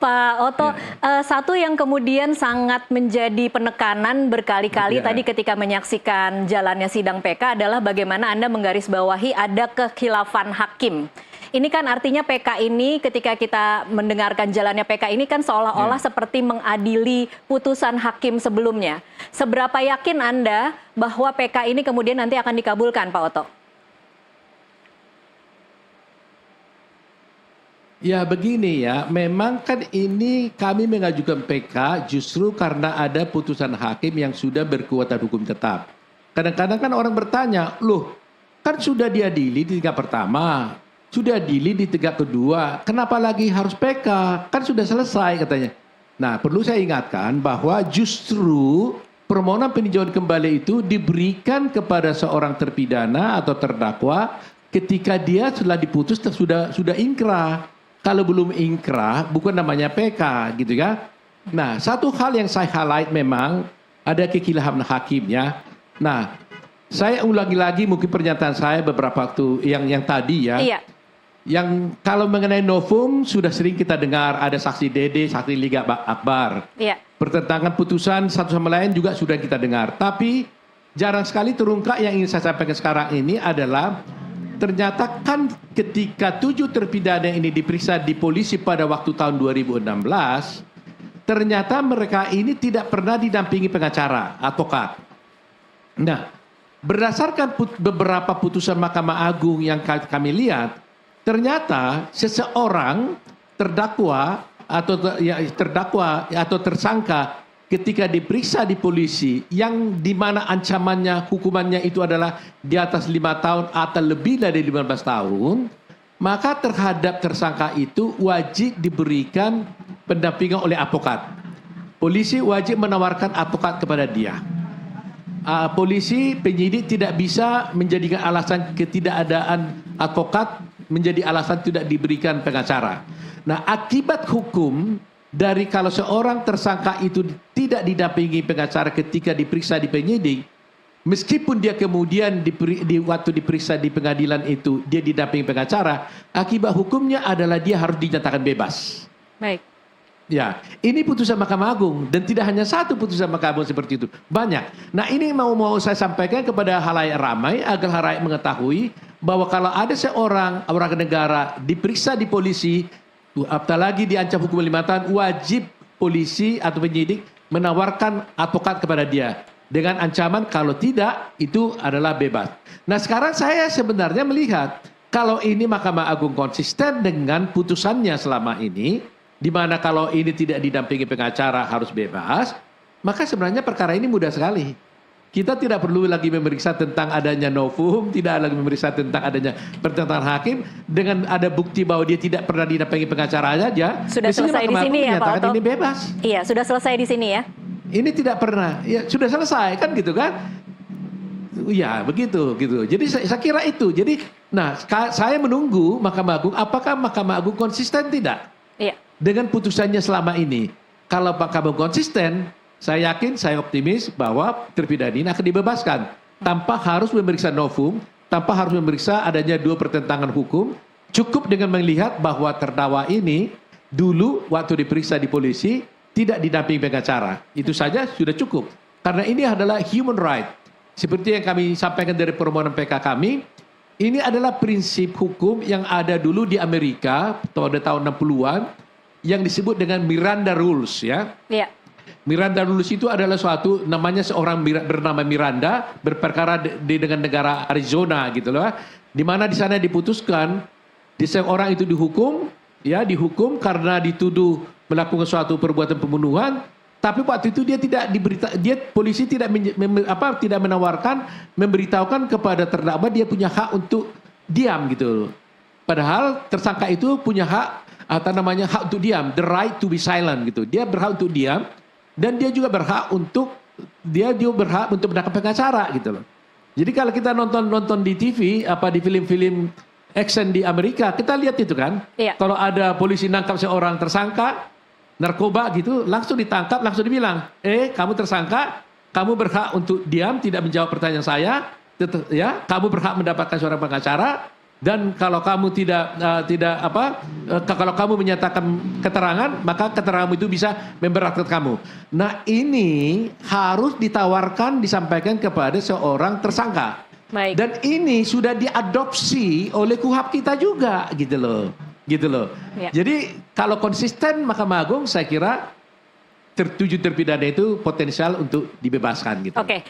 Pak Oto, Ya. satu yang kemudian sangat menjadi penekanan berkali-kali Ya. tadi ketika menyaksikan jalannya sidang PK adalah bagaimana Anda menggarisbawahi ada kekhilafan hakim. Ini kan artinya PK ini ketika kita mendengarkan jalannya PK ini kan seolah-olah seperti mengadili putusan hakim sebelumnya. Seberapa yakin Anda bahwa PK ini kemudian nanti akan dikabulkan, Pak Oto? Ya begini ya, memang kan ini kami mengajukan PK justru karena ada putusan hakim yang sudah berkekuatan hukum tetap. Kadang-kadang kan orang bertanya, loh kan sudah diadili di tingkat pertama, sudah diadili di tingkat kedua, kenapa lagi harus PK? Kan sudah selesai katanya. Nah perlu saya ingatkan bahwa justru permohonan peninjauan kembali itu diberikan kepada seorang terpidana atau terdakwa ketika dia setelah diputus sudah ingkrah. Kalau belum ingkrah, bukan namanya PK, gitu ya. Nah, satu hal yang saya highlight memang ada kekhilafan hakimnya. Nah, saya ulangi lagi mungkin pernyataan saya beberapa waktu yang tadi ya. Iya. Yang kalau mengenai novum sudah sering kita dengar ada saksi Dede, saksi Liga Akbar. Iya. Pertentangan putusan satu sama lain juga sudah kita dengar. Tapi jarang sekali terungkap yang ingin saya sampaikan sekarang ini adalah ternyata kan ketika 7 terpidana ini diperiksa di polisi pada waktu tahun 2016, ternyata mereka ini tidak pernah didampingi pengacara, advokat. Nah, berdasarkan beberapa putusan Mahkamah Agung yang kami lihat, ternyata seseorang terdakwa atau tersangka ketika diperiksa di polisi yang di mana ancamannya hukumannya itu adalah di atas 5 tahun atau lebih dari 15 tahun, maka terhadap tersangka itu wajib diberikan pendampingan oleh advokat. Polisi wajib menawarkan advokat kepada dia. Polisi penyidik tidak bisa menjadikan alasan ketidakadaan advokat menjadi alasan tidak diberikan pengacara. Nah, akibat hukum dari kalau seorang tersangka itu tidak didampingi pengacara ketika diperiksa di penyidik, meskipun dia kemudian waktu diperiksa di pengadilan itu dia didampingi pengacara, akibat hukumnya adalah dia harus dinyatakan bebas. Baik. Ya, ini putusan Mahkamah Agung dan tidak hanya satu putusan Mahkamah Agung seperti itu, banyak. Nah, ini mau saya sampaikan kepada halayak ramai agar halayak mengetahui bahwa kalau ada seorang warga negara diperiksa di polisi, apalagi diancam hukuman 5 tahun, wajib polisi atau penyidik menawarkan advokat kepada dia dengan ancaman kalau tidak itu adalah bebas. Nah, sekarang saya sebenarnya melihat kalau ini Mahkamah Agung konsisten dengan putusannya selama ini, di mana kalau ini tidak didampingi pengacara harus bebas, maka sebenarnya perkara ini mudah sekali. Kita tidak perlu lagi memeriksa tentang adanya novum, tidak lagi memeriksa tentang adanya pertentangan hakim, dengan ada bukti bahwa dia tidak pernah didampingi pengacara saja. Sudah selesai di sini ya, Pak Oto? Ini bebas. Iya, sudah selesai di sini ya. Ini tidak pernah, ya sudah selesai kan gitu kan? Ya begitu gitu. Jadi saya kira itu. Jadi, nah saya menunggu Mahkamah Agung, apakah Mahkamah Agung konsisten tidak? Iya. Dengan putusannya selama ini. Kalau Mahkamah Agung konsisten, saya yakin, saya optimis bahwa terpidana ini akan dibebaskan tanpa harus memeriksa novum, tanpa harus memeriksa adanya 2 pertentangan hukum. Cukup dengan melihat bahwa terdakwa ini dulu waktu diperiksa di polisi tidak didampingi pengacara. Itu saja sudah cukup. Karena ini adalah human right. Seperti yang kami sampaikan dari permohonan PK kami, ini adalah prinsip hukum yang ada dulu di Amerika pada tahun 60-an yang disebut dengan Miranda Rules ya. Iya. Miranda Rules itu adalah suatu namanya seorang bernama Miranda berperkara dengan negara Arizona gitu loh. Di mana di sana diputuskan seorang itu dihukum karena dituduh melakukan suatu perbuatan pembunuhan, tapi waktu itu polisi tidak menawarkan memberitahukan kepada terdakwa dia punya hak untuk diam gitu loh. Padahal tersangka itu punya hak hak untuk diam, the right to be silent gitu. Dia berhak untuk diam. Dan dia juga berhak untuk mendapatkan pengacara gitu loh. Jadi kalau kita nonton di TV di film-film action di Amerika, kita lihat itu kan. Iya. Kalau ada polisi nangkap seorang tersangka narkoba gitu, langsung ditangkap, langsung dibilang, kamu tersangka, kamu berhak untuk diam, tidak menjawab pertanyaan saya, kamu berhak mendapatkan seorang pengacara, Dan kalau kamu kalau kamu menyatakan keterangan, maka keteranganmu itu bisa memberatkan kamu. Nah, ini harus ditawarkan, disampaikan kepada seorang tersangka. Baik. Dan ini sudah diadopsi oleh KUHP kita juga, gitu loh. Ya. Jadi kalau konsisten Mahkamah Agung, saya kira 7 terpidana itu potensial untuk dibebaskan gitu. Oke.